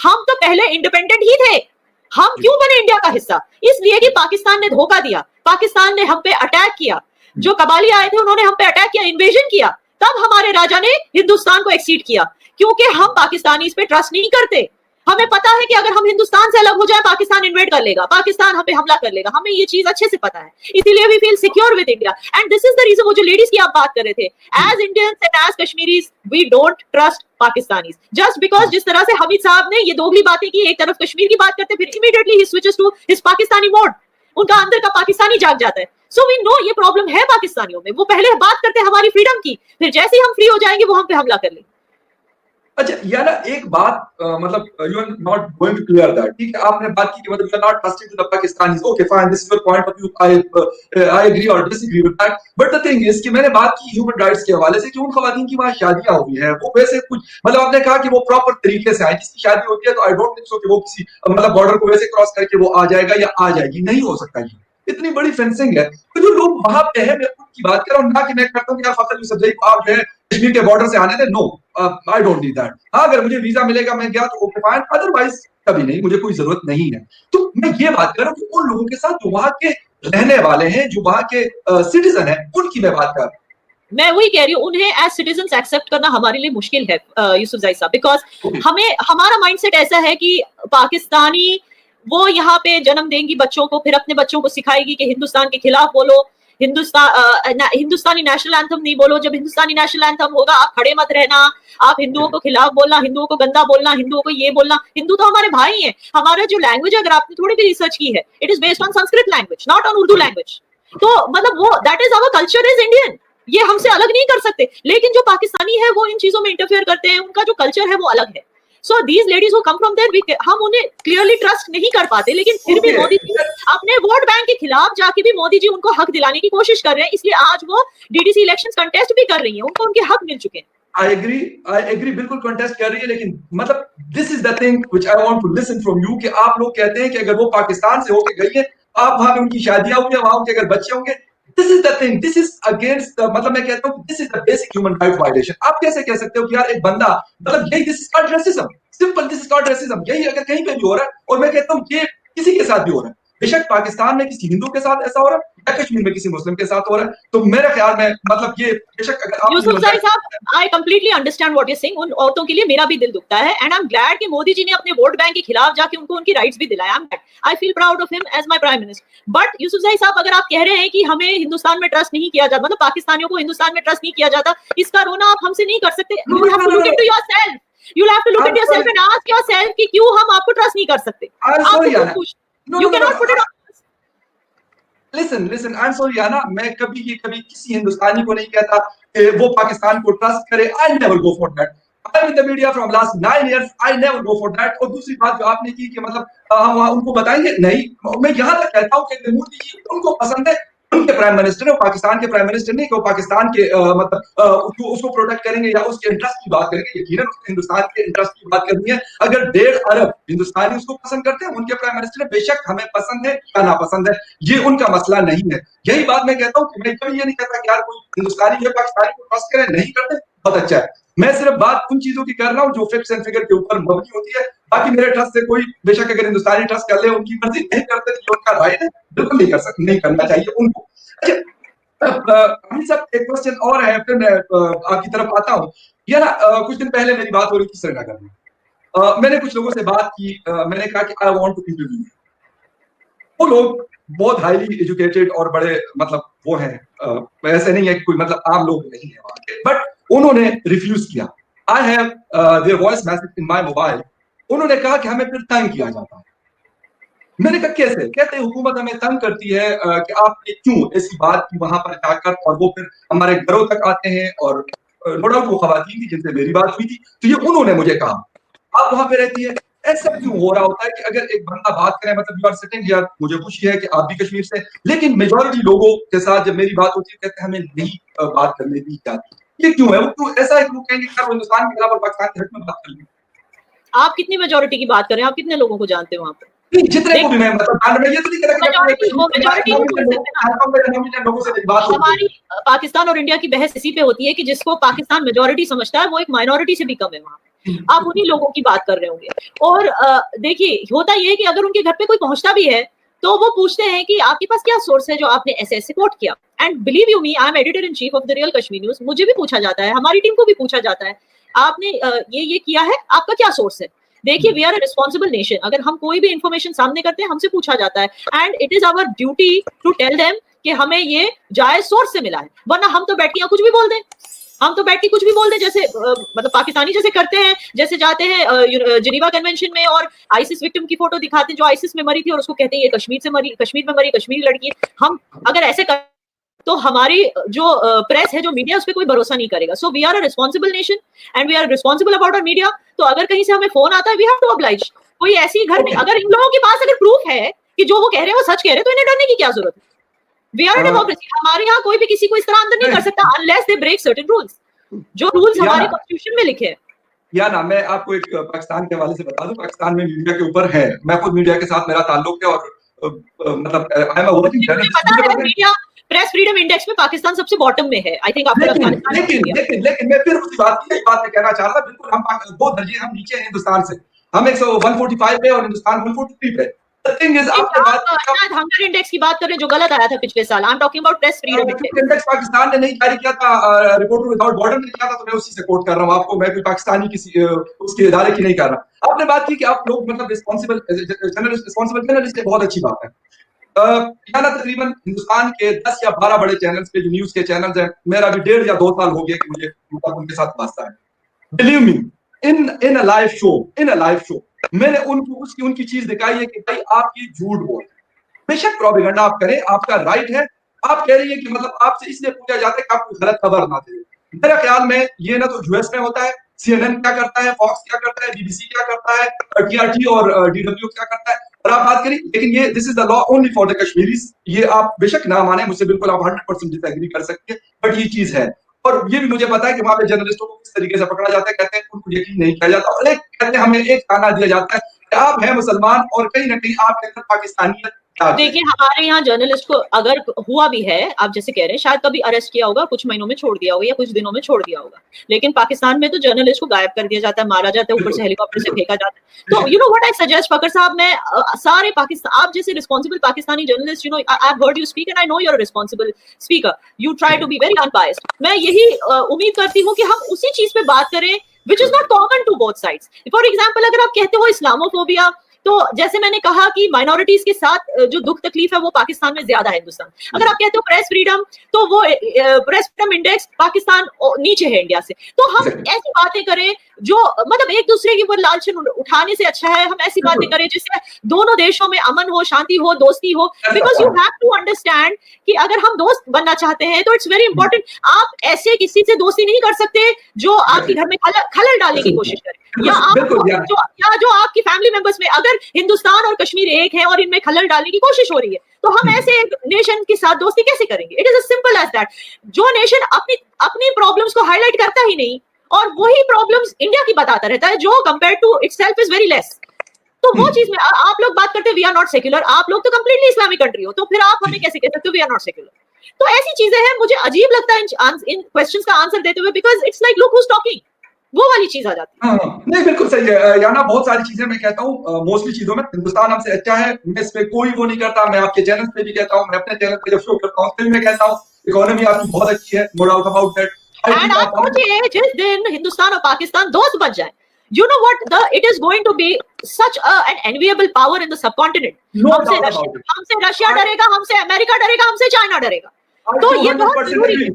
हम तो पहले इंडिपेंडेंट ही थे, हम क्यों बने इंडिया का हिस्सा? इसलिए कि पाकिस्तान ने धोखा दिया, पाकिस्तान ने हम पे अटैक किया, जो कबाली आए थे उन्होंने हम पे अटैक किया, इन्वेजन किया, तब हमारे राजा ने हिंदुस्तान को एक्सीड किया, क्योंकि हम पाकिस्तानी इस पे ट्रस्ट नहीं करते। हमें पता है कि अगर हम हिंदुस्तान से अलग हो जाए पाकिस्तान इन्वेड कर लेगा, पाकिस्तान हम पे हमला कर लेगा, हमें ये चीज अच्छे से पता है, इसीलिए we feel secure with India. And this is the reason, वो जो लेडीज की आप बात कर रहे थे, as Indians and as Kashmiris we don't trust Pakistanis, just because जिस तरह से हमीद साहब ने ये दोगली बातें की, एक तरफ कश्मीर की बात करते फिर इमीडिएटली ही switches to his Pakistani mode, उनका अंदर का पाकिस्तानी जाग जाता है। सो वी नो ये प्रॉब्लम है पाकिस्तानियों में, वो पहले बात करते हैं हमारी फ्रीडम की, फिर जैसे ही हम फ्री हो जाएंगे वो हम पे हमला कर लेंगे। अच्छा यार एक बात मतलब you are not going to clear that, ठीक है, आपने बात की कि मतलब you are not trusting to the Pakistanis, okay fine, this is your point of view, I agree और disagree with that, but the thing is कि मैंने बात की ह्यूमन राइट्स के हवाले से कि उन खवातीन की वहां शादियां हुई हैं, वो वैसे कुछ मतलब आपने कहा कि वो प्रॉपर तरीके से आए, जिसकी शादी होती है तो आई डोंट थिंक सो कि वो किसी मतलब बॉर्डर को वैसे क्रॉस करके वो आ जाएगा या आ जाएगी, नहीं हो सकता ये, इतनी बड़ी फेंसिंग है। तो जो लोग वहां पे है, मैं उनकी बात कर रहा हूं, ना कि मैं करता हूं कि आप फखर यूसुफजई को आप जो है कश्मीर के बॉर्डर से आने दे, no I don't need that. हाँ अगर मुझे वीजा मिलेगा मैं गया तो ओके फाइन, अदरवाइज कभी नहीं, मुझे कोई जरूरत नहीं है। तो मैं ये बात कर रहा हूं कि उन लोगों के साथ जो वहां के रहने वाले हैं, जो वहां के सिटीजन है, उनकी मैं बात कर रहा हूं। मैं वही कह रही हूँ, उन्हें एज सिटीजन एक्सेप्ट करना हमारे लिए मुश्किल है यूसुफजई साहब, बिकॉज हमें हमारा माइंडसेट ऐसा है कि पाकिस्तानी वो यहाँ पे जन्म देंगी बच्चों को, फिर अपने बच्चों को सिखाएगी कि हिंदुस्तान के खिलाफ बोलो, हिंदुस्तानी नेशनल एंथम नहीं बोलो, जब हिंदुस्तानी नेशनल एंथम होगा आप खड़े मत रहना, आप हिंदुओं को खिलाफ बोलना, हिंदुओं को गंदा बोलना, हिंदुओं को ये बोलना। हिंदू तो हमारे भाई हैं, हमारा जो लैंग्वेज अगर आपने थोड़ी भी रिसर्च की है, it is based on Sanskrit language, not on Urdu language. तो मतलब वो that is our culture is Indian, ये हमसे अलग नहीं कर सकते। लेकिन जो पाकिस्तानी है वो इन चीजों में इंटरफेयर करते हैं, उनका जो कल्चर है वो अलग है। So these ladies who come from there, हम उन्हें क्लियरली ट्रस्ट नहीं कर पाते, लेकिन फिर भी मोदी जी अपने वोट बैंक के खिलाफ जाके भी मोदी जी उनको हक दिलाने की कोशिश कर रहे हैं, इसलिए आज वो डीडीसी इलेक्शंस कंटेस्ट भी कर रही हैं, उनको उनके हक मिल चुके हैं। आई एग्री बिल्कुल कंटेस्ट कर रही है, लेकिन मतलब this is the thing which I want to listen from you, कि आप लोग कहते हैं कि अगर वो पाकिस्तान से होके गई है, आप वहां पे उनकी शादियां हुई है, वहां उनके अगर बच्चे होंगे, this is the thing, this is against मतलब मैं कहता हूं this is the basic human right violation. आप कैसे कह सकते हो कि यार एक बंदा मतलब यही, this is called racism, simple, this is called racism. यही अगर कहीं पे भी हो रहा है, और मैं कहता हूं ये किसी के साथ भी हो रहा है, बेशक पाकिस्तान में किसी हिंदू के साथ ऐसा हो रहा है या कश्मीर में किसी मुस्लिम के साथ हो रहा है, तो मेरे ख्याल में मतलब ये बेशक अगर यूसुफजई साहब, I completely understand what you saying, उन औरतों के लिए मेरा भी दिल दुखता है, एंड आई एम ग्लैड कि मोदी जी ने अपने वोट बैंक के खिलाफ जाके उनको उनकी राइट्स भी दिलाया। I feel proud of him as my prime minister. But Yousafzai साहब, अगर आप कह रहे हैं कि हमें हिंदुस्तान में ट्रस्ट नहीं किया जाता, मतलब पाकिस्तानियों को हिंदुस्तान में ट्रस्ट नहीं किया जाता, इसका रोना आप हमसे नहीं कर सकते। You have to look into yourself, you have to look into yourself and ask yourself कि क्यों हम आपको ट्रस्ट नहीं कर सकते। You can not put it on. Listen I am sorry याना, मैं कभी किसी हिंदुस्तानी को नहीं कहता कि वो पाकिस्तान को ट्रस्ट करे, I never go for that. I am in the media from last 9 years, I never go for that. और दूसरी बात जो आपने की कि मतलब हम उनको बताएंगे, नहीं, मैं यहां तक कहता हूं कि मोदी जी उनको पसंद है, उनके प्राइम मिनिस्टर है, पाकिस्तान के प्राइम मिनिस्टर नहीं कि वो पाकिस्तान के मतलब उसको प्रोटेक्ट करेंगे या उसके इंटरेस्ट की बात करेंगे। यकीनन उसके हिंदुस्तान के इंटरेस्ट की बात करनी है। अगर 1.5 अरब हिंदुस्तानी उसको पसंद करते हैं, उनके प्राइम मिनिस्टर, बेशक हमें पसंद है या नापसंद है, ये उनका मसला नहीं है। यही बात मैं कहता हूँ कि मैं कभी ये नहीं कहता कि यार कोई हिंदुस्तानी या पाकिस्तानी को ट्रस्ट करे, नहीं करते, बहुत अच्छा है। मैं सिर्फ बात उन चीजों की कर रहा हूँ जो फिक्स एंड फिगर के ऊपर मबनी होती है। बाकी मेरे ट्रस्ट से कोई, बेशक अगर हिंदुस्तानी ट्रस्ट कर ले, उनकी मर्जी, नहीं करते तो उनका राइट है, बिल्कुल नहीं कर सकते, नहीं करना चाहिए उनको। अच्छा एक क्वेश्चन और है, फिर मैं आपकी तरफ आता हूँ। ये ना कुछ दिन पहले मेरी बात हो रही थी श्रीनगर में, मैंने कुछ लोगों से बात की, मैंने कहा कि आई वांट टू इंटरव्यू। वो लोग बहुत हाईली एजुकेटेड और बड़े मतलब वो हैं, ऐसे नहीं है कि कोई मतलब आम लोग नहीं है वहां के, बट उन्होंने रिफ्यूज किया। I have their voice message in my mobile. उन्होंने कहा कि हमें फिर तंग किया जाता है। मैंने कहा कैसे? कहते हैं हुकूमत हमें तंग करती है कि आपने क्यों ऐसी बात की वहां पर जाकर, और वो फिर हमारे घरों तक आते हैं। और नो डाउट वो खवातीन थी जिनसे मेरी बात हुई थी, तो ये उन्होंने मुझे कहा आप वहां पे रहती है, ऐसा क्यों हो रहा होता है कि अगर एक बंदा बात करे, मतलब यू आर सिटिंग हियर, मुझे खुशी है कि आप भी कश्मीर से, लेकिन मेजॉरिटी लोगों के साथ जब मेरी बात होती है कहते हैं हमें नहीं बात करने दी जाती। ये क्यों है? वो क्यों ऐसा है? क्यों कहेंगे कि हिंदुस्तान के खिलाफ और पाकिस्तान के हक में बात कर लेंगे? आप कितनी मेजॉरिटी की बात कर रहे हैं? आप कितने लोगों को जानते हो वहां पर? जितने को भी मैं मतलब ये तो नहीं हमारी पाकिस्तान और इंडिया की बहस इसी पे होती है कि जिसको पाकिस्तान मेजॉरिटी समझता है वो एक माइनॉरिटी से भी कम है वहां। आप उन्हीं लोगों की बात कर रहे होंगे। और देखिए होता ये है कि अगर उनके घर पे कोई पहुंचता भी है तो वो पूछते हैं कि आपके पास क्या सोर्स है जो आपने ऐसे ऐसे कोट किया। And believe you me, I am editor in chief of the real Kashmir news. मुझे भी पूछा जाता है, हमारी टीम को भी पूछा जाता है, आपने ये किया है, आपका क्या सोर्स है। देखिए, we are a responsible nation. अगर हम कोई भी इंफॉर्मेशन सामने करते हैं, हमसे पूछा जाता है, and it is our duty to tell them कि हमें ये जायज सोर्स से मिला है। वरना हम तो बैठ के कुछ भी बोल दें, हम तो बैठ के कुछ भी बोल दें, जैसे मतलब पाकिस्तानी जैसे करते हैं, जैसे जाते हैं जिनीवा कन्वेंशन में और आईसिस विक्टिम की फोटो दिखाते हैं जो आईसिस में मरी थी और उसको कहते हैं ये कश्मीर से मरी, कश्मीर में मरी, कश्मीरी लड़की। हम अगर ऐसे कर तो हमारी जो प्रेस है, जो मीडिया, उस पर कोई भरोसा नहीं करेगा। So we are a responsible nation and we are responsible about our media. तो अगर कहीं से हमें फोन आता है, वी हैव टू ऑब्लाइज। कोई ऐसी घर में अगर इन लोगों के पास अगर प्रूफ है कि जो वो कह रहे हैं वो सच कह रहे हैं, तो इन्हें डरने की क्या जरूरत है। We are a democracy. हमारे यहाँ कोई भी किसी को इस तरह अंदर नहीं कर सकता unless they break certain rules, जो रूल्स हमारे कॉन्स्टिट्यूशन में लिखे हैं। या ना, मैं आपको एक पाकिस्तान के हवाले से बता दूं, पाकिस्तान में मीडिया के ऊपर है, मैं खुद मीडिया के साथ मेरा ताल्लुक है और मतलब I am a working journalist. Media press freedom index में पाकिस्तान सबसे बॉटम में है, आई थिंक आफ्टर अफगानिस्तान। लेकिन मैं फिर उसी बात में कहना चाह रहा था, बिल्कुल हम 2 दर्जे हम नीचे हैं हिंदुस्तान से। हम 145 पे और हिंदुस्तान 143 पे। द थिंग इज, आपके बात हंगर इंडेक्स की बात कर रहे हैं जो गलत आया था पिछले साल। I am talking about press freedom index. Pakistan ने नहीं जारी किया था, रिपोर्टर विदाउट बॉर्डर ने किया था, तो मैं उसी से कोट कर रहा हूं आपको। मैं कोई पाकिस्तानी किसी उसके इदारे की नहीं कर रहा। आपने बात की कि आप लोग मतलब रिस्पॉन्सिबल जर्नलिस्ट है, बहुत अच्छी बात है। या ना, तकरीबन हिंदुस्तान के 10 या 12 बड़े चैनल्स पे, जो न्यूज के चैनल्स हैं, मेरा भी 1.5 या 2 साल हो गया कि मुझे मतलब उनके साथ वास्ता है। Believe me, in a live show मैंने उनकी चीज दिखाई है कि भाई आप ये झूठ बोल, बेशक प्रोपेगेंडा आप करें, आपका राइट है। आप कह रही है कि मतलब आपसे इसलिए पूछा जाता है कि आपको गलत खबर ना दे। मेरा ख्याल में ये ना तो यूएस में होता है, CNN क्या करता है, फॉक्स क्या करता है, BBC क्या करता है, TRT और DW क्या करता है, और आप बात करिए। लेकिन ये this is the law only for the Kashmiris. ये आप बेशक ना माने, मुझसे बिल्कुल आप 100% डिसएग्री कर सकते हैं, बट ये चीज है। और ये भी मुझे पता है कि वहां पे जर्नलिस्टों को किस तरीके से पकड़ा जाता है, कहते हैं उनको यकीन नहीं किया जाता, और कहते हैं हमें एक ताना दिया जाता है कि आप हैं मुसलमान और कहीं ना कहीं आपके अंदर पाकिस्तानियत। देखिए, हमारे यहाँ जर्नलिस्ट को अगर हुआ भी है, आप जैसे कह रहे हैं, शायद कभी अरेस्ट किया होगा, कुछ महीनों में छोड़ दिया होगा या कुछ दिनों में छोड़ दिया होगा, लेकिन पाकिस्तान में तो जर्नलिस्ट को गायब कर दिया जाता है, मारा जाता है, ऊपर से हेलीकॉप्टर से फेंका जाता है। तो you know what I suggest Fakhar sahab, मैं सारे पाकिस्तान, आप जैसे responsible Pakistani journalist, you know I have heard you speak and I know you are responsible speaker, you try to be very unbiased. मैं यही उम्मीद करती हूँ कि हम उसी चीज पे बात करें which is not common to both sides. For example, अगर आप कहते हो इस्लामोफोबिया, तो जैसे मैंने कहा कि माइनॉरिटीज के साथ जो दुख तकलीफ है वो पाकिस्तान में ज्यादा है हिंदुस्तान। अगर आप कहते हो प्रेस फ्रीडम, तो वो प्रेस फ्रीडम इंडेक्स पाकिस्तान नीचे है इंडिया से। तो हम ऐसी बातें करें जो मतलब एक दूसरे की ऊपर लालचन उठाने से अच्छा है हम ऐसी बातें करें जिससे दोनों देशों में अमन हो, शांति हो, दोस्ती हो। Because you have to understand कि अगर हम दोस्त बनना चाहते हैं तो इट्स वेरी इंपॉर्टेंट, आप ऐसे किसी से दोस्ती नहीं कर सकते जो आपके घर में खलल डालने की कोशिश करे, या जो आपकी फैमिली मेंबर्स में, अगर हिंदुस्तान और कश्मीर एक है और इनमें खलल डालने की कोशिश हो रही है, तो हम ऐसे एक नेशन के साथ दोस्ती कैसे करेंगे? It is as simple as that। जो नेशन अपनी प्रॉब्लम्स को हाईलाइट करता ही नहीं और वही प्रॉब्लम्स इंडिया की बताता रहता है, जो compare to itself is very less, तो वो चीज में आप लोग बात करते हैं वी आर नॉट सेक्युलर, आप लोग तो कंप्लीटली इस्लामिक कंट्री हो, तो फिर आप हमें कैसे कह सकते हो वी आर नॉट सेक्युलर? तो ऐसी चीजें हैं, मुझे अजीब लगता है इन क्वेश्चंस का आंसर देते हुए, because it's like look who is talking, वो वाली चीज आ जाती है। नहीं, बिल्कुल सही है याना, बहुत सारी चीजें मैं कहता हूँ, मोस्टली चीजों में हिंदुस्तान हमसे अच्छा है, मैं इस पे कोई वो नहीं करता। मैं आपके चैनल पे भी कहता हूँ, मैं अपने चैनल पे जब शो करता हूँ फिर मैं कहता हूँ इकोनॉमी आपकी बहुत अच्छी है, no doubt about that. And आप सोचिए जिस दिन हिंदुस्तान और पाकिस्तान दोस्त बन जाए, you know what, it is going to be such an enviable power in the subcontinent। हमसे रशिया डरेगा, हमसे अमेरिका डरेगा, हमसे चाइना डरेगा, तो ये बहुत जरूरी है।